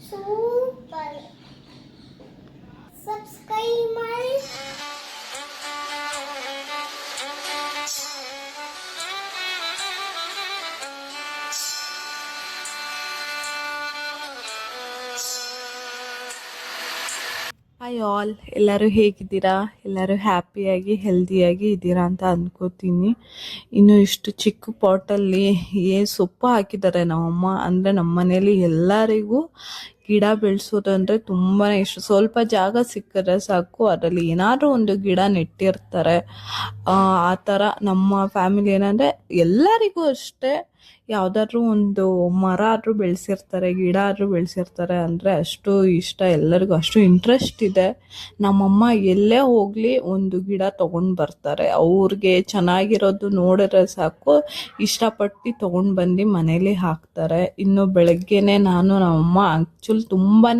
Super. Subscribe ಮಾಡಿ. Hi all, ಎಲ್ಲರೂ ಹೇಗಿದ್ದೀರಾ? ಎಲ್ಲರೂ ಹ್ಯಾಪಿಯಾಗಿ ಹೆಲ್ದಿಯಾಗಿ ಇದ್ದೀರಾ ಅಂತ ಅಂದ್ಕೋತೀನಿ. ಇನ್ನು ಇಷ್ಟು ಚಿಕ್ಕ ಪಾಟಲ್ಲಿ ಸೊಪ್ಪು ಹಾಕಿದ್ದಾರೆ ನಮ್ಮಮ್ಮ. ಅಂದರೆ ನಮ್ಮ ಮನೇಲಿ ಎಲ್ಲರಿಗೂ ಗಿಡ ಬೆಳೆಸೋದಂದರೆ ತುಂಬಾ ಇಷ್ಟ. ಸ್ವಲ್ಪ ಜಾಗ ಸಿಕ್ಕಿದ್ರೆ ಸಾಕು, ಅದರಲ್ಲಿ ಏನಾದರೂ ಒಂದು ಗಿಡ ನೆಟ್ಟಿರ್ತಾರೆ. ಆ ಥರ ನಮ್ಮ ಫ್ಯಾಮಿಲಿ ಏನಂದರೆ ಎಲ್ಲರಿಗೂ ಅಷ್ಟೇ ಯಾವುದಾದ್ರೂ ಒಂದು ಮರ ಆದರೂ ಬೆಳೆಸಿರ್ತಾರೆ, ಗಿಡ ಆದರೂ ಬೆಳೆಸಿರ್ತಾರೆ ಅಂದರೆ ಅಷ್ಟು ಇಷ್ಟ ಎಲ್ಲರಿಗೂ, ಅಷ್ಟು ಇಂಟ್ರೆಸ್ಟ್ ಇದೆ. ನಮ್ಮಮ್ಮ ಎಲ್ಲೇ ಹೋಗಲಿ ಒಂದು ಗಿಡ ತೊಗೊಂಡು ಬರ್ತಾರೆ. ಅವ್ರಿಗೆ ಚೆನ್ನಾಗಿರೋದು ನೋಡಿದ್ರೆ ಸಾಕು, ಇಷ್ಟಪಟ್ಟು ತೊಗೊಂಡು ಬಂದು ಮನೇಲಿ ಹಾಕ್ತಾರೆ. ಇನ್ನು ಬೆಳಗ್ಗೆನೆ ನಮ್ಮಮ್ಮ ಆ್ಯಕ್ಚುಲಿ ತುಂಬಾ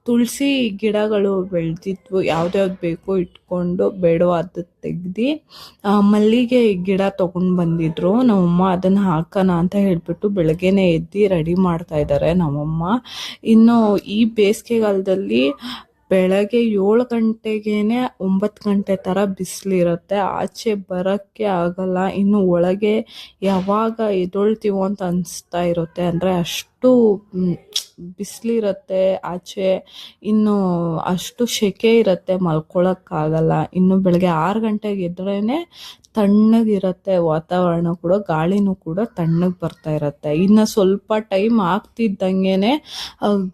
ತುಳಸಿ ಗಿಡಗಳು ಬೆಳೆದಿದ್ವು. ಯಾವ್ದ್ಯಾವ್ದು ಬೇಕೋ ಇಟ್ಕೊಂಡು ಬೇಡವಾದ ತೆಗ್ದು ಮಲ್ಲಿಗೆ ಗಿಡ ತೊಗೊಂಡು ಬಂದಿದ್ರು ನಮ್ಮಮ್ಮ. ಅದನ್ನು ಹಾಕೋಣ ಅಂತ ಹೇಳ್ಬಿಟ್ಟು ಬೆಳಗ್ಗೆನೆ ಎದ್ದು ರೆಡಿ ಮಾಡ್ತಾ ಇದ್ದಾರೆ ನಮ್ಮಮ್ಮ. ಇನ್ನು ಈ ಬೇಸಿಗೆಗಾಲದಲ್ಲಿ ಬೆಳಗ್ಗೆ 7 ಗಂಟೆಗೇನೆ 9 ಗಂಟೆ ಥರ ಬಿಸಿಲಿರುತ್ತೆ. ಆಚೆ ಬರೋಕ್ಕೆ ಆಗಲ್ಲ. ಇನ್ನು ಒಳಗೆ ಯಾವಾಗ ಎದ್ದೊಳ್ತೀವೋ ಅಂತ ಅನಿಸ್ತಾ ಇರುತ್ತೆ. ಅಂದರೆ ಅಷ್ಟು ಬಿಸಿಲಿರುತ್ತೆ ಆಚೆ. ಇನ್ನು ಅಷ್ಟು ಸೆಕೆ ಇರುತ್ತೆ, ಮಲ್ಕೊಳಕ್ಕಾಗಲ್ಲ. ಇನ್ನು ಬೆಳಗ್ಗೆ 6 ಗಂಟೆಗೆ ಎದ್ರೇ ತಣ್ಣಗಿರುತ್ತೆ ವಾತಾವರಣ ಕೂಡ, ಗಾಳಿನೂ ಕೂಡ ತಣ್ಣಗೆ ಬರ್ತಾ ಇರುತ್ತೆ. ಇನ್ನು ಸ್ವಲ್ಪ ಟೈಮ್ ಆಗ್ತಿದ್ದಂಗೆ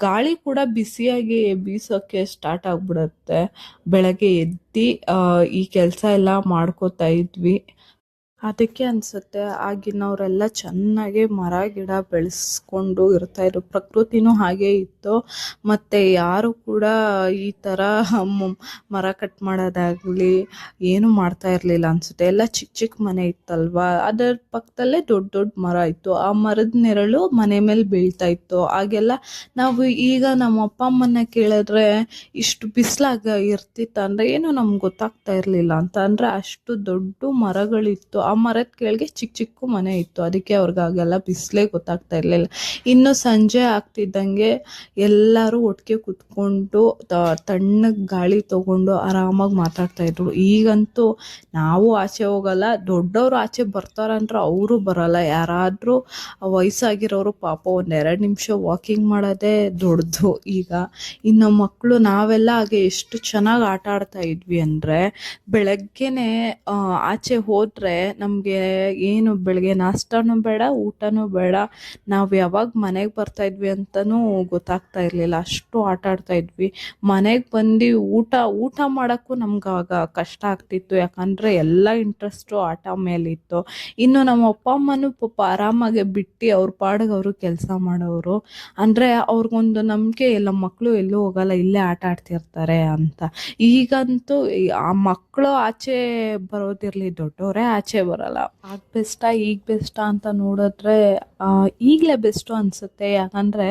ಗಾಳಿ ಕೂಡ ಬಿಸಿಯಾಗಿ ಬೀಸೋಕ್ಕೆ ಸ್ಟಾರ್ಟ್ ಆಗಿಬಿಡುತ್ತೆ. ಬೆಳಗ್ಗೆ ಎದ್ದು ಈ ಕೆಲಸ ಎಲ್ಲ ಮಾಡ್ಕೋತಾ ಇದ್ವಿ. ಅದಕ್ಕೆ ಅನಿಸುತ್ತೆ ಆಗಿನವರೆಲ್ಲ ಚೆನ್ನಾಗಿ ಮರ ಗಿಡ ಬೆಳೆಸ್ಕೊಂಡು ಇರ್ತಾಯಿದ್ರು. ಪ್ರಕೃತಿನೂ ಹಾಗೇ ಇತ್ತು. ಮತ್ತು ಯಾರು ಕೂಡ ಈ ಥರ ಮರ ಕಟ್ ಮಾಡೋದಾಗಲಿ ಏನೂ ಮಾಡ್ತಾ ಇರಲಿಲ್ಲ ಅನಿಸುತ್ತೆ. ಎಲ್ಲ ಚಿಕ್ಕ ಚಿಕ್ಕ ಮನೆ ಇತ್ತಲ್ವ, ಅದರ ಪಕ್ಕದಲ್ಲೇ ದೊಡ್ಡ ದೊಡ್ಡ ಮರ ಇತ್ತು. ಆ ಮರದ ನೆರಳು ಮನೆ ಮೇಲೆ ಬೀಳ್ತಾ ಇತ್ತು. ಆಗೆಲ್ಲ ನಾವು ಈಗ ನಮ್ಮ ಅಪ್ಪ ಅಮ್ಮನ ಕೇಳಿದ್ರೆ ಇಷ್ಟು ಬಿಸಿಲಾಗ ಇರ್ತಿತ್ತು ಅಂದರೆ ಏನೋ ನಮ್ಗೆ ಗೊತ್ತಾಗ್ತಾ ಇರಲಿಲ್ಲ. ಅಂತ ಅಂದರೆ ಅಷ್ಟು ದೊಡ್ಡ ಮರಗಳಿತ್ತು. ಆ ಮರದ ಕೆಳಗೆ ಚಿಕ್ಕ ಚಿಕ್ಕ ಮನೆ ಇತ್ತು. ಅದಕ್ಕೆ ಅವ್ರಿಗಾಗೆಲ್ಲ ಬಿಸಿಲೇ ಗೊತ್ತಾಗ್ತಾ ಇರಲಿಲ್ಲ. ಇನ್ನು ಸಂಜೆ ಆಗ್ತಿದ್ದಂಗೆ ಎಲ್ಲರೂ ಒಟ್ಟಿಗೆ ಕೂತ್ಕೊಂಡು ತಣ್ಣಗೆ ಗಾಳಿ ತೊಗೊಂಡು ಆರಾಮಾಗಿ ಮಾತಾಡ್ತಾಯಿದ್ರು. ಈಗಂತೂ ನಾವು ಆಚೆ ಹೋಗಲ್ಲ, ದೊಡ್ಡವರು ಆಚೆ ಬರ್ತಾರಂದ್ರೆ ಅವರು ಬರೋಲ್ಲ. ಯಾರಾದರೂ ವಯಸ್ಸಾಗಿರೋರು ಪಾಪ 1-2 ನಿಮಿಷ ವಾಕಿಂಗ್ ಮಾಡೋದೇ ದೊಡ್ಡದು ಈಗ. ಇನ್ನು ಮಕ್ಕಳು ನಾವೆಲ್ಲ ಹಾಗೆ ಎಷ್ಟು ಚೆನ್ನಾಗಿ ಆಟ ಆಡ್ತಾ ಇದ್ವಿ ಅಂದರೆ, ಬೆಳಗ್ಗೆನೆ ಆಚೆ ಹೋದರೆ ನಮಗೆ ಏನು ಬೆಳಗ್ಗೆ ನಾಷ್ಟನೂ ಬೇಡ, ಊಟನೂ ಬೇಡ, ನಾವು ಯಾವಾಗ ಮನೆಗೆ ಬರ್ತಾಯಿದ್ವಿ ಅಂತಲೂ ಗೊತ್ತಾಗ್ತಾ ಇರಲಿಲ್ಲ. ಅಷ್ಟು ಆಟ ಆಡ್ತಾ ಇದ್ವಿ. ಮನೆಗೆ ಬಂದು ಊಟ ಮಾಡೋಕ್ಕೂ ನಮ್ಗೆ ಆವಾಗ ಕಷ್ಟ ಆಗ್ತಿತ್ತು. ಯಾಕಂದರೆ ಎಲ್ಲ ಇಂಟ್ರೆಸ್ಟು ಆಟ ಮೇಲಿತ್ತು. ಇನ್ನು ನಮ್ಮ ಅಪ್ಪ ಅಮ್ಮನೂ ಪಾಪ ಆರಾಮಾಗೆ ಬಿಟ್ಟು ಅವ್ರ ಪಾಡಿಗೆ ಅವರು ಕೆಲಸ ಮಾಡೋರು. ಅಂದರೆ ಅವ್ರಿಗೊಂದು ನಂಬಿಕೆ, ಎಲ್ಲ ಮಕ್ಕಳು ಎಲ್ಲೂ ಹೋಗಲ್ಲ, ಇಲ್ಲೇ ಆಟ ಆಡ್ತಿರ್ತಾರೆ ಅಂತ. ಈಗಂತೂ ಆ ಮಕ್ಕಳು ಆಚೆ ಬರೋದಿರಲಿ, ದೊಡ್ಡವರೇ ಆಚೆ ಬರಲ್ಲ. ಆಗ ಬೆಸ್ಟಾ ಈಗ ಬೆಸ್ಟಾ ಅಂತ ನೋಡಿದ್ರೆ ಈಗಲೇ ಬೆಸ್ಟು ಅನಿಸುತ್ತೆ. ಯಾಕಂದರೆ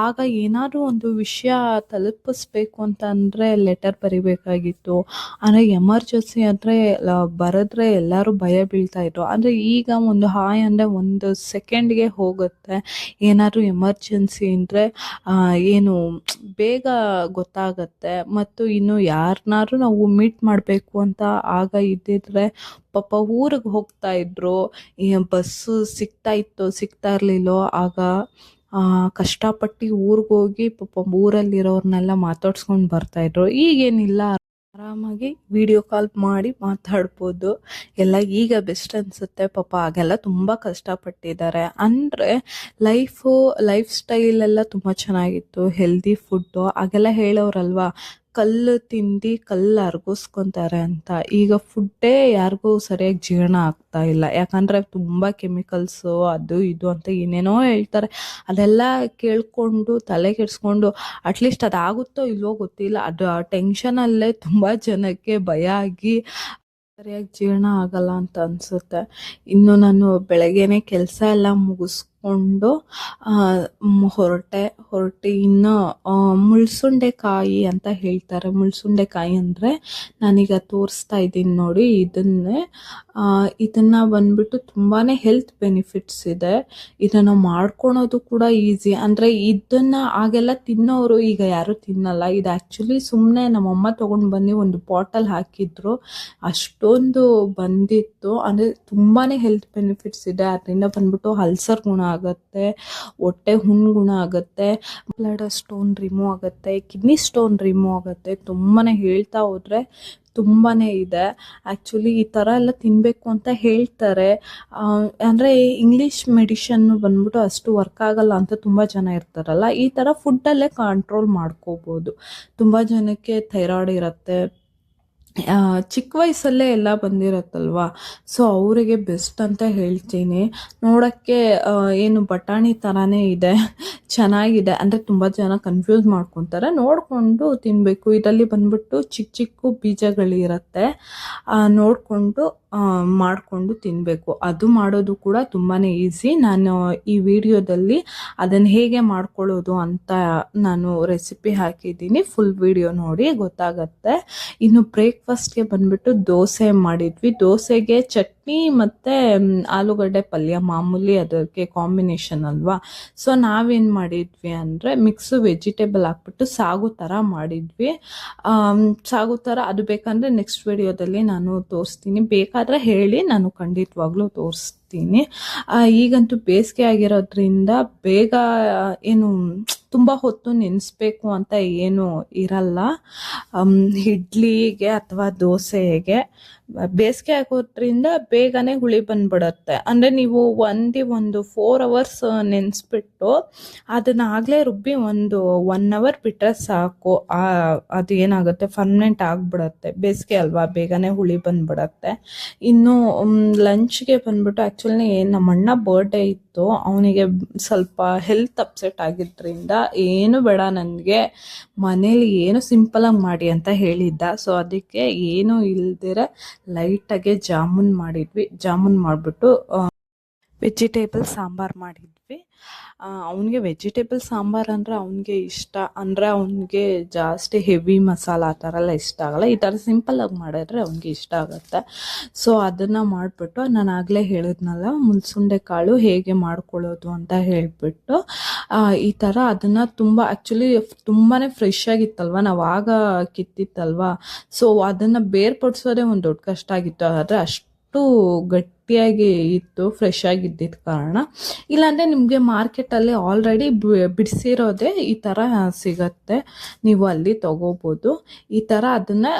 ಆಗ ಏನಾದರೂ ಒಂದು ವಿಷಯ ತಲುಪಿಸ್ಬೇಕು ಅಂತಂದರೆ ಲೆಟರ್ ಬರಿಬೇಕಾಗಿತ್ತು. ಅಂದರೆ ಎಮರ್ಜೆನ್ಸಿ ಅಂದರೆ ಬರೆದ್ರೆ ಎಲ್ಲರೂ ಭಯ ಬೀಳ್ತಾಯಿದ್ರು. ಅಂದರೆ ಈಗ ಒಂದು ಹಾಯ್ ಅಂದರೆ 1 ಸೆಕೆಂಡ್ಗೆ ಹೋಗುತ್ತೆ. ಏನಾದರೂ ಎಮರ್ಜೆನ್ಸಿ ಅಂದರೆ ಏನು ಬೇಗ ಗೊತ್ತಾಗತ್ತೆ. ಮತ್ತು ಇನ್ನು ಯಾರನ್ನಾದ್ರೂ ನಾವು ಮೀಟ್ ಮಾಡಬೇಕು ಅಂತ ಆಗ ಇದ್ದಿದ್ರೆ ಪಾಪ ಊರಿಗೆ ಹೋಗ್ತಾಯಿದ್ರು. ಬಸ್ಸು ಸಿಗ್ತಾ ಇರಲಿಲ್ಲೋ ಆಗ. ಕಷ್ಟಪಟ್ಟು ಊರಿಗೆ ಹೋಗಿ ಪಾಪ ಊರಲ್ಲಿರೋರ್ನೆಲ್ಲ ಮಾತಾಡ್ಸ್ಕೊಂಡು ಬರ್ತಾಯಿದ್ರು. ಈಗೇನಿಲ್ಲ, ಆರಾಮಾಗಿ ವಿಡಿಯೋ ಕಾಲ್ ಮಾಡಿ ಮಾತಾಡ್ಬೋದು. ಎಲ್ಲ ಈಗ ಬೆಸ್ಟ್ ಅನಿಸುತ್ತೆ. ಪಾಪ ಆಗೆಲ್ಲ ತುಂಬ ಕಷ್ಟಪಟ್ಟಿದ್ದಾರೆ. ಅಂದರೆ ಲೈಫ್ ಸ್ಟೈಲೆಲ್ಲ ತುಂಬ ಚೆನ್ನಾಗಿತ್ತು, ಹೆಲ್ದಿ ಫುಡ್ಡು. ಆಗೆಲ್ಲ ಹೇಳೋರಲ್ವ, ಕಲ್ಲು ತಿಂದು ಕಲ್ಲು ಅರ್ಗಿಸ್ಕೊತಾರೆ ಅಂತ. ಈಗ ಫುಡ್ಡೇ ಯಾರಿಗೂ ಸರಿಯಾಗಿ ಜೀರ್ಣ ಆಗ್ತಾ ಇಲ್ಲ. ಯಾಕಂದರೆ ತುಂಬ ಕೆಮಿಕಲ್ಸು ಅದು ಇದು ಅಂತ ಏನೇನೋ ಹೇಳ್ತಾರೆ. ಅದೆಲ್ಲ ಕೇಳಿಕೊಂಡು ತಲೆ ಕೆಡಿಸ್ಕೊಂಡು ಅಟ್ಲೀಸ್ಟ್ ಅದಾಗುತ್ತೋ ಇಲ್ವೋ ಗೊತ್ತಿಲ್ಲ, ಅದು ಆ ಟೆನ್ಷನಲ್ಲೇ ತುಂಬ ಜನಕ್ಕೆ ಭಯ ಆಗಿ ಸರಿಯಾಗಿ ಜೀರ್ಣ ಆಗಲ್ಲ ಅಂತ ಅನಿಸುತ್ತೆ. ಇನ್ನು ನಾನು ಬೆಳಗ್ಗೆನೇ ಕೆಲಸ ಎಲ್ಲ ಮಾಡಿಕೊಂಡು ಹೊರಟೆ. ಇನ್ನು ಮುಳ್ಸುಂಡೆಕಾಯಿ ಅಂತ ಹೇಳ್ತಾರೆ. ಮುಳ್ಸುಂಡೆಕಾಯಿ ಅಂದರೆ ನಾನೀಗ ತೋರಿಸ್ತಾ ಇದ್ದೀನಿ ನೋಡಿ, ಇದನ್ನು ಬಂದ್ಬಿಟ್ಟು ತುಂಬಾ ಹೆಲ್ತ್ ಬೆನಿಫಿಟ್ಸ್ ಇದೆ. ಇದನ್ನು ಮಾಡ್ಕೊಳೋದು ಕೂಡ ಈಸಿ. ಅಂದರೆ ಇದನ್ನು ಆಗೆಲ್ಲ ತಿನ್ನೋರು ಈಗ ಯಾರು ತಿನ್ನಲ್ಲ. ಇದು ಆ್ಯಕ್ಚುಲಿ ಸುಮ್ಮನೆ ನಮ್ಮಮ್ಮ ತೊಗೊಂಡು ಬಂದು ಒಂದು ಬಾಟಲ್ ಹಾಕಿದ್ರು, ಅಷ್ಟೊಂದು ಬಂದಿತ್ತು. ಅಂದರೆ ತುಂಬಾ ಹೆಲ್ತ್ ಬೆನಿಫಿಟ್ಸ್ ಇದೆ. ಅದರಿಂದ ಬಂದ್ಬಿಟ್ಟು ಅಲ್ಸರ್ ಗುಣ ಆಗುತ್ತೆ, ಹೊಟ್ಟೆ ಹುಣ್ಣು ಗುಣ ಆಗುತ್ತೆ, ಬ್ಲಡ್ ಸ್ಟೋನ್ ರಿಮೂವ್ ಆಗುತ್ತೆ, ಕಿಡ್ನಿ ಸ್ಟೋನ್ ರಿಮೂವ್ ಆಗುತ್ತೆ. ತುಂಬಾ ಹೇಳ್ತಾ ಹೋದರೆ ತುಂಬಾ ಇದೆ. ಆ್ಯಕ್ಚುಲಿ ಈ ಥರ ಎಲ್ಲ ತಿನ್ನಬೇಕು ಅಂತ ಹೇಳ್ತಾರೆ. ಅಂದರೆ ಇಂಗ್ಲೀಷ್ ಮೆಡಿಷನ್ನು ಬಂದ್ಬಿಟ್ಟು ಅಷ್ಟು ವರ್ಕ್ ಆಗಲ್ಲ ಅಂತ ತುಂಬ ಜನ ಇರ್ತಾರಲ್ಲ, ಈ ಥರ ಫುಡ್ಡಲ್ಲೇ ಕಂಟ್ರೋಲ್ ಮಾಡ್ಕೋಬೋದು. ತುಂಬ ಜನಕ್ಕೆ ಥೈರಾಯ್ಡ್ ಇರುತ್ತೆ, ಚಿಕ್ಕ ವಯಸ್ಸಲ್ಲೇ ಎಲ್ಲ ಬಂದಿರತ್ತಲ್ವ, ಸೊ ಅವರಿಗೆ ಬೆಸ್ಟ್ ಅಂತ ಹೇಳ್ತೀನಿ. ನೋಡೋಕ್ಕೆ ಏನು ಬಟಾಣಿ ಥರನೇ ಇದೆ, ಚೆನ್ನಾಗಿದೆ. ಅಂದರೆ ತುಂಬ ಜನ ಕನ್ಫ್ಯೂಸ್ ಮಾಡ್ಕೊತಾರೆ. ನೋಡಿಕೊಂಡು ತಿನ್ನಬೇಕು. ಇದರಲ್ಲಿ ಬಂದ್ಬಿಟ್ಟು ಚಿಕ್ಕ ಚಿಕ್ಕ ಬೀಜಗಳಿರುತ್ತೆ, ನೋಡಿಕೊಂಡು ಮಾಡಿಕೊಂಡು ತಿನ್ನಬೇಕು. ಅದು ಮಾಡೋದು ಕೂಡ ತುಂಬಾ ಈಸಿ. ನಾನು ಈ ವಿಡಿಯೋದಲ್ಲಿ ಅದನ್ನು ಹೇಗೆ ಮಾಡ್ಕೊಳ್ಳೋದು ಅಂತ ನಾನು ರೆಸಿಪಿ ಹಾಕಿದ್ದೀನಿ, ಫುಲ್ ವಿಡಿಯೋ ನೋಡಿ ಗೊತ್ತಾಗತ್ತೆ. ಇನ್ನು ಬ್ರೇಕ್ಫಾಸ್ಟ್ಗೆ ಬಂದ್ಬಿಟ್ಟು ದೋಸೆ ಮಾಡಿದ್ವಿ. ದೋಸೆಗೆ ಚಟ್ನಿ ಮತ್ತು ಆಲೂಗಡ್ಡೆ ಪಲ್ಯ ಮಾಮೂಲಿ, ಅದಕ್ಕೆ ಕಾಂಬಿನೇಷನ್ ಅಲ್ವಾ. ಸೊ ನಾವೇನು ಮಾಡಿದ್ವಿ ಅಂದರೆ ಮಿಕ್ಸು ವೆಜಿಟೇಬಲ್ ಹಾಕ್ಬಿಟ್ಟು ಸಾಗು ಥರ ಮಾಡಿದ್ವಿ. ಸಾಗು ಥರ ಅದು ಬೇಕಂದರೆ ನೆಕ್ಸ್ಟ್ ವಿಡಿಯೋದಲ್ಲಿ ನಾನು ತೋರಿಸ್ತೀನಿ. ಬೇಕಾದರೆ ಹೇಳಿ, ನಾನು ಖಂಡಿತವಾಗ್ಲೂ ತೋರಿಸ್ತೀನಿ. ಈಗಂತೂ ಬೇಸಿಗೆ ಆಗಿರೋದ್ರಿಂದ ಬೇಗ ಏನು ತುಂಬ ಹೊತ್ತು ನೆನೆಸ್ಬೇಕು ಅಂತ ಏನು ಇರಲ್ಲ. ಇಡ್ಲಿಗೆ ಅಥವಾ ದೋಸೆಗೆ ಬೇಸಿಗೆ ಆಗೋದ್ರಿಂದ ಬೇಗನೆ ಹುಳಿ ಬಂದ್ಬಿಡುತ್ತೆ. ಅಂದರೆ ನೀವು ಒಂದು 4 hours ನೆನೆಸ್ಬಿಟ್ಟು ಅದನ್ನ ಆಗಲೇ ರುಬ್ಬಿ ಒಂದು 1 hour ಬಿಟ್ಟರೆ ಸಾಕು. ಅದು ಏನಾಗುತ್ತೆ, ಫರ್ಮೆಂಟ್ ಆಗಿಬಿಡುತ್ತೆ. ಬೇಸಿಗೆ ಅಲ್ವಾ, ಬೇಗನೆ ಹುಳಿ ಬಂದ್ಬಿಡುತ್ತೆ. ಇನ್ನು ಲಂಚ್ಗೆ ಬಂದ್ಬಿಟ್ಟು ಆ್ಯಕ್ಚುಲಿ ನಮ್ಮ ಅಣ್ಣ ಬರ್ಡೇ ಇತ್ತು. ಅವನಿಗೆ ಸ್ವಲ್ಪ ಹೆಲ್ತ್ ಅಪ್ಸೆಟ್ ಆಗಿದ್ದರಿಂದ ಏನು ಬೇಡ ನನಗೆ ಮನೇಲಿ ಏನು ಸಿಂಪಲಾಗಿ ಮಾಡಿ ಅಂತ ಹೇಳಿದ್ದ. ಸೊ ಅದಕ್ಕೆ ಏನೂ ಇಲ್ದಿರ ಲೈಟಾಗೆ ಜಾಮೂನ್ ಮಾಡಿದ್ವಿ. ಜಾಮೂನ್ ಮಾಡಿಬಿಟ್ಟು ವೆಜಿಟೇಬಲ್ ಸಾಂಬಾರು ಮಾಡಿದ್ವಿ. ಅವನಿಗೆ ವೆಜಿಟೇಬಲ್ ಸಾಂಬಾರು ಅಂದರೆ ಅವನಿಗೆ ಇಷ್ಟ. ಅಂದರೆ ಅವನಿಗೆ ಜಾಸ್ತಿ ಹೆವಿ ಮಸಾಲ ಆ ಥರ ಎಲ್ಲ ಇಷ್ಟ ಆಗಲ್ಲ. ಈ ಥರ ಸಿಂಪಲ್ಲಾಗಿ ಮಾಡಿದ್ರೆ ಅವನಿಗೆ ಇಷ್ಟ ಆಗುತ್ತೆ. ಸೊ ಅದನ್ನು ಮಾಡಿಬಿಟ್ಟು, ನಾನು ಆಗಲೇ ಹೇಳಿದ್ನಲ್ಲ ಮುಳ್ಸುಂಡೆ ಕಾಳು ಹೇಗೆ ಮಾಡ್ಕೊಳ್ಳೋದು ಅಂತ ಹೇಳಿಬಿಟ್ಟು, ಈ ಥರ ಅದನ್ನು ಆ್ಯಕ್ಚುಲಿ ತುಂಬಾ ಫ್ರೆಶ್ ಆಗಿತ್ತಲ್ವ, ನಾವು ಆಗ ಕಿತ್ತಿತ್ತಲ್ವ. ಸೊ ಅದನ್ನು ಬೇರ್ಪಡಿಸೋದೇ ಒಂದು ದೊಡ್ಡ ಕಷ್ಟ ಆಗಿತ್ತು. ಆದರೆ ಅಷ್ಟು ಗಟ್ಟಿಯಾಗಿ ಇತ್ತು, ಫ್ರೆಶ್ ಆಗಿದ್ದಿದ್ದ ಕಾರಣ. ಇಲ್ಲಾಂದರೆ ನಿಮಗೆ ಮಾರ್ಕೆಟಲ್ಲಿ ಆಲ್ರೆಡಿ ಬಿಡಿಸಿರೋದೇ ಈ ಥರ ಸಿಗತ್ತೆ, ನೀವು ಅಲ್ಲಿ ತಗೋಬೋದು. ಈ ಥರ ಅದನ್ನು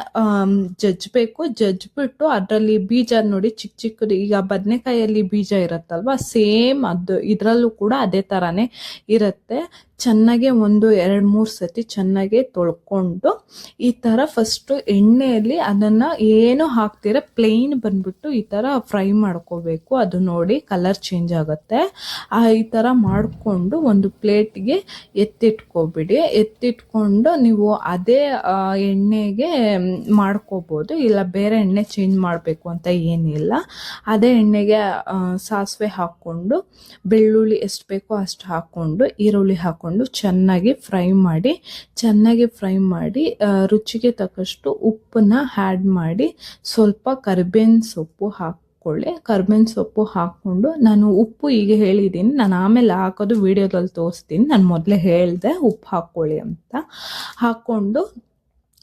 ಜಜ್ಜಿಬಿಟ್ಟು ಅದರಲ್ಲಿ ಬೀಜ ನೋಡಿ ಚಿಕ್ಕ ಚಿಕ್ಕದು, ಈಗ ಬದನೆಕಾಯಲ್ಲಿ ಬೀಜ ಇರುತ್ತಲ್ವ, ಸೇಮ್ ಅದು ಇದರಲ್ಲೂ ಕೂಡ ಅದೇ ಥರನೇ ಇರುತ್ತೆ. ಚೆನ್ನಾಗೆ 1-2-3 ಸತಿ ಚೆನ್ನಾಗೆ ತೊಳ್ಕೊಂಡು ಈ ಥರ ಫಸ್ಟು ಎಣ್ಣೆಯಲ್ಲಿ ಅದನ್ನು ಏನು ಹಾಕ್ತೀರ ಪ್ಲೇನ್ ಬಂದ್ಬಿಟ್ಟು ಈ ಥರ ಫ್ರೈ ಮಾಡ್ಕೋಬೇಕು. ಅದು ನೋಡಿ ಕಲರ್ ಚೇಂಜ್ ಆಗುತ್ತೆ. ಈ ಥರ ಮಾಡಿಕೊಂಡು ಒಂದು ಪ್ಲೇಟ್ಗೆ ಎತ್ತಿಟ್ಕೊಬಿಡಿ. ಎತ್ತಿಟ್ಕೊಂಡು ನೀವು ಅದೇ ಎಣ್ಣೆಗೆ ಮಾಡ್ಕೋಬೋದು, ಇಲ್ಲ ಬೇರೆ ಎಣ್ಣೆ ಚೇಂಜ್ ಮಾಡಬೇಕು ಅಂತ ಏನಿಲ್ಲ. ಅದೇ ಎಣ್ಣೆಗೆ ಸಾಸಿವೆ ಹಾಕ್ಕೊಂಡು, ಬೆಳ್ಳುಳ್ಳಿ ಎಷ್ಟು ಬೇಕೋ ಅಷ್ಟು ಹಾಕ್ಕೊಂಡು, ಈರುಳ್ಳಿ ಹಾಕ್ಕೊಂಡು ಚೆನ್ನಾಗಿ ಫ್ರೈ ಮಾಡಿ ರುಚಿಗೆ ತಕ್ಕಷ್ಟು ಉಪ್ಪನ್ನ ಆ್ಯಡ್ ಮಾಡಿ, ಸ್ವಲ್ಪ ಕರಿಬೇವಿನ ಸೊಪ್ಪು ಹಾಕ್ಕೊಳ್ಳಿ. ಕರಿಬೇವಿನ ಸೊಪ್ಪು ಹಾಕ್ಕೊಂಡು, ನಾನು ಉಪ್ಪು ಈಗ ಹೇಳಿದ್ದೀನಿ, ನಾನು ಆಮೇಲೆ ಹಾಕೋದು ವಿಡಿಯೋದಲ್ಲಿ ತೋರಿಸ್ತೀನಿ. ನಾನು ಮೊದಲೇ ಹೇಳಿದೆ ಉಪ್ಪು ಹಾಕ್ಕೊಳ್ಳಿ ಅಂತ. ಹಾಕ್ಕೊಂಡು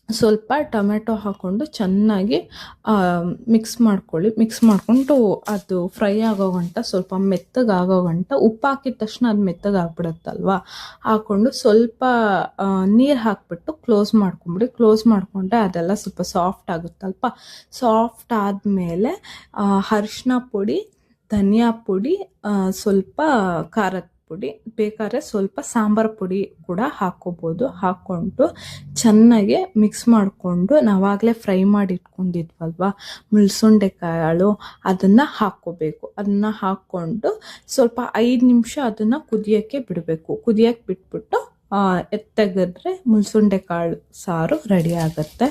ಸ್ವಲ್ಪ ಟೊಮೆಟೊ ಹಾಕ್ಕೊಂಡು ಚೆನ್ನಾಗಿ ಮಿಕ್ಸ್ ಮಾಡ್ಕೊಳ್ಳಿ. ಮಿಕ್ಸ್ ಮಾಡಿಕೊಂಡು ಅದು ಫ್ರೈ ಆಗೋ ಗಂಟ, ಸ್ವಲ್ಪ ಮೆತ್ತಗಾಗೋ ಗಂಟ, ಉಪ್ಪು ಹಾಕಿದ ತಕ್ಷಣ ಅದು ಮೆತ್ತಗಾಗ್ಬಿಡುತ್ತಲ್ವ, ಹಾಕ್ಕೊಂಡು ಸ್ವಲ್ಪ ನೀರು ಹಾಕ್ಬಿಟ್ಟು ಕ್ಲೋಸ್ ಮಾಡ್ಕೊಂಬಿಡಿ. ಕ್ಲೋಸ್ ಮಾಡಿಕೊಂಡ್ರೆ ಅದೆಲ್ಲ ಸ್ವಲ್ಪ ಸಾಫ್ಟ್ ಆಗುತ್ತಲ್ಪ. ಸಾಫ್ಟ್ ಆದಮೇಲೆ ಅರಿಶಿನ ಪುಡಿ, ಧನಿಯಾ ಪುಡಿ, ಸ್ವಲ್ಪ ಖಾರದ ಪುಡಿ, ಬೇಕಾದ್ರೆ ಸ್ವಲ್ಪ ಸಾಂಬಾರು ಪುಡಿ ಕೂಡ ಹಾಕ್ಕೋಬೋದು. ಹಾಕ್ಕೊಂಡು ಚೆನ್ನಾಗಿ ಮಿಕ್ಸ್ ಮಾಡಿಕೊಂಡು, ನಾವಾಗಲೇ ಫ್ರೈ ಮಾಡಿ ಇಟ್ಕೊಂಡಿದ್ವಲ್ವ ಮುಳ್ಸುಂಡೆ ಕಾಳು, ಅದನ್ನು ಹಾಕ್ಕೋಬೇಕು. ಅದನ್ನು ಹಾಕ್ಕೊಂಡು ಸ್ವಲ್ಪ 5 ನಿಮಿಷ ಅದನ್ನು ಕುದಿಯೋಕ್ಕೆ ಬಿಡಬೇಕು. ಕುದಿಯೋಕ್ಕೆ ಬಿಟ್ಬಿಟ್ಟು ತೆಗೆದ್ರೆ ಮುಲ್ಸುಂಡೆ ಕಾಳು ಸಾರು ರೆಡಿ ಆಗುತ್ತೆ.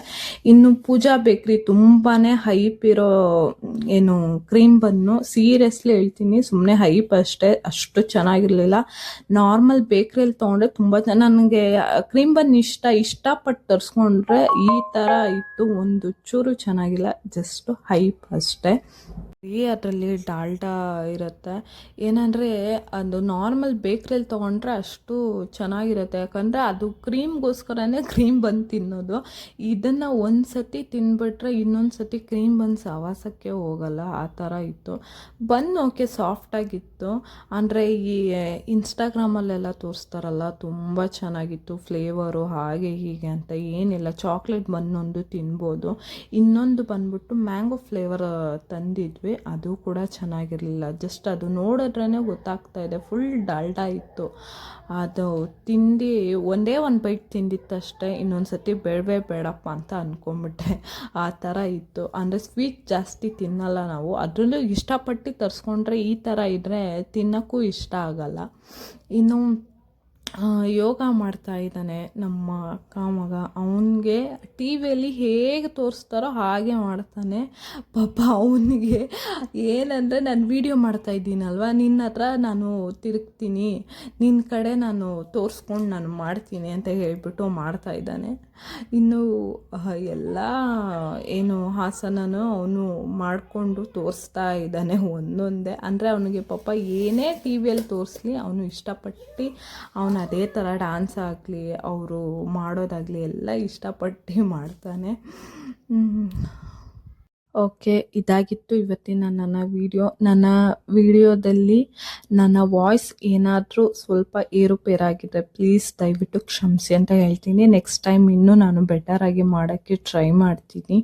ಇನ್ನು ಪೂಜಾ ಬೇಕ್ರಿ ತುಂಬಾ ಹೈಪ್ ಇರೋ ಏನು ಕ್ರೀಮ್ ಬನ್ನು, ಸೀರಿಯಸ್ಲಿ ಹೇಳ್ತೀನಿ, ಸುಮ್ಮನೆ ಹೈಪ್ ಅಷ್ಟೇ, ಅಷ್ಟು ಚೆನ್ನಾಗಿರಲಿಲ್ಲ. ನಾರ್ಮಲ್ ಬೇಕ್ರಿಯಲ್ಲಿ ತೊಗೊಂಡ್ರೆ ತುಂಬ ನನಗೆ ಕ್ರೀಮ್ ಬನ್ ಇಷ್ಟಪಟ್ಟು ತರಿಸ್ಕೊಂಡ್ರೆ ಈ ಥರ ಇತ್ತು, ಒಂದು ಚೂರು ಚೆನ್ನಾಗಿಲ್ಲ, ಜಸ್ಟ್ ಹೈಪ್ ಅಷ್ಟೇ. ಅದರಲ್ಲಿ ಡಾಲ್ಡಾ ಇರುತ್ತೆ. ಏನಂದರೆ ಅದು ನಾರ್ಮಲ್ ಬೇಕ್ರಿಯಲ್ಲಿ ತೊಗೊಂಡ್ರೆ ಅಷ್ಟು ಚೆನ್ನಾಗಿರುತ್ತೆ, ಯಾಕಂದರೆ ಅದು ಕ್ರೀಮ್ಗೋಸ್ಕರನೇ ಕ್ರೀಮ್ ಬನ್ ತಿನ್ನೋದು. ಇದನ್ನು ಒಂದು ಸತಿ ತಿಂದ್ಬಿಟ್ರೆ ಇನ್ನೊಂದು ಸತಿ ಕ್ರೀಮ್ ಬನ್ ಸವಾಸಕ್ಕೆ ಹೋಗಲ್ಲ, ಆ ಥರ ಇತ್ತು. ಬನ್ ಓಕೆ ಸಾಫ್ಟಾಗಿತ್ತು, ಅಂದರೆ ಈ ಇನ್ಸ್ಟಾಗ್ರಾಮಲ್ಲೆಲ್ಲ ತೋರಿಸ್ತಾರಲ್ಲ ತುಂಬ ಚೆನ್ನಾಗಿತ್ತು ಫ್ಲೇವರು ಹಾಗೆ ಹೀಗೆ ಅಂತ ಏನಿಲ್ಲ. ಚಾಕ್ಲೇಟ್ ಬನ್ನೊಂದು ತಿನ್ಬೋದು. ಇನ್ನೊಂದು ಬಂದ್ಬಿಟ್ಟು ಮ್ಯಾಂಗೋ ಫ್ಲೇವರ್ ತಂದಿದ್ವಿ, ಅದು ಕೂಡ ಚೆನ್ನಾಗಿರಲಿಲ್ಲ. ಜಸ್ಟ್ ಅದು ನೋಡಿದ್ರೇ ಗೊತ್ತಾಗ್ತಾ ಇದೆ, ಫುಲ್ ಡಾಲ್ಡಾ ಇತ್ತು. ಅದು ತಿಂದು ಒಂದೇ ಒಂದು ಬೈಟ್ ತಿಂದಿತ್ತಷ್ಟೇ, ಇನ್ನೊಂದು ಸತಿ ಬೇಡಪ್ಪ ಅಂತ ಅಂದ್ಕೊಂಬಿಟ್ಟೆ, ಆ ಥರ ಇತ್ತು. ಅಂದರೆ ಸ್ವೀಟ್ ಜಾಸ್ತಿ ತಿನ್ನಲ್ಲ ನಾವು, ಅದರಲ್ಲೂ ಇಷ್ಟಪಟ್ಟು ತರಿಸ್ಕೊಂಡ್ರೆ ಈ ಥರ ಇದ್ದರೆ ತಿನ್ನೋಕ್ಕೂ ಇಷ್ಟ ಆಗಲ್ಲ. ಇನ್ನು ಯೋಗ ಮಾಡ್ತಾ ಇದ್ದಾನೆ ನಮ್ಮ ಅಕ್ಕ ಮಗ, ಅವನಿಗೆ ಟಿ ವಿಯಲ್ಲಿ ಹೇಗೆ ತೋರಿಸ್ತಾರೋ ಹಾಗೆ ಮಾಡ್ತಾನೆ ಪಾಪ. ಅವನಿಗೆ ಏನಂದರೆ, ನಾನು ವೀಡಿಯೋ ಮಾಡ್ತಾ ಇದ್ದೀನಲ್ವ, ನಿನ್ನ ಹತ್ರ ನಾನು ತಿರುಗ್ತೀನಿ, ನಿನ್ನ ಕಡೆ ನಾನು ತೋರಿಸ್ಕೊಂಡು ನಾನು ಮಾಡ್ತೀನಿ ಅಂತ ಹೇಳ್ಬಿಟ್ಟು ಮಾಡ್ತಾ ಇದ್ದಾನೆ. ಇನ್ನು ಎಲ್ಲ ಏನು ಆಸನನೂ ಅವನು ಮಾಡಿಕೊಂಡು ತೋರಿಸ್ತಾ ಇದ್ದಾನೆ ಒಂದೊಂದೇ. ಅಂದರೆ ಅವನಿಗೆ ಪಾಪ ಏನೇ ಟಿ ವಿಯಲ್ಲಿ ತೋರಿಸ್ಲಿ ಅವನು ಇಷ್ಟಪಟ್ಟು ಅವನು ಅದೇ ಥರ ಡ್ಯಾನ್ಸ್ ಆಗಲಿ ಅವರು ಮಾಡೋದಾಗಲಿ ಎಲ್ಲ ಇಷ್ಟಪಟ್ಟು ಮಾಡ್ತಾನೆ. ಓಕೆ, ಇದಾಗಿತ್ತು ಇವತ್ತಿನ ನನ್ನ ವಿಡಿಯೋದಲ್ಲಿ ನನ್ನ ವಾಯ್ಸ್ ಏನಾದರೂ ಸ್ವಲ್ಪ ಏರುಪೇರಾಗಿದ್ದರೆ ಪ್ಲೀಸ್ ದಯವಿಟ್ಟು ಕ್ಷಮಿಸಿ ಅಂತ ಹೇಳ್ತೀನಿ. ನೆಕ್ಸ್ಟ್ ಟೈಮ್ ಇನ್ನೂ ನಾನು ಬೆಟರಾಗಿ ಮಾಡೋಕ್ಕೆ ಟ್ರೈ ಮಾಡ್ತೀನಿ.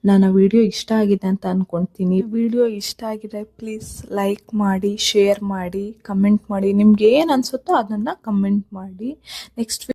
ನನ್ನ ವಿಡಿಯೋ ಇಷ್ಟ ಆಗಿದೆ ಅಂತ ಅಂದ್ಕೊಳ್ತೀನಿ. ವಿಡಿಯೋ ಇಷ್ಟ ಆಗಿದೆ ಪ್ಲೀಸ್ ಲೈಕ್ ಮಾಡಿ, ಶೇರ್ ಮಾಡಿ, ಕಮೆಂಟ್ ಮಾಡಿ. ನಿಮ್ಗೆ ಏನು ಅನಿಸುತ್ತೋ ಅದನ್ನು ಕಮೆಂಟ್ ಮಾಡಿ. ನೆಕ್ಸ್ಟ್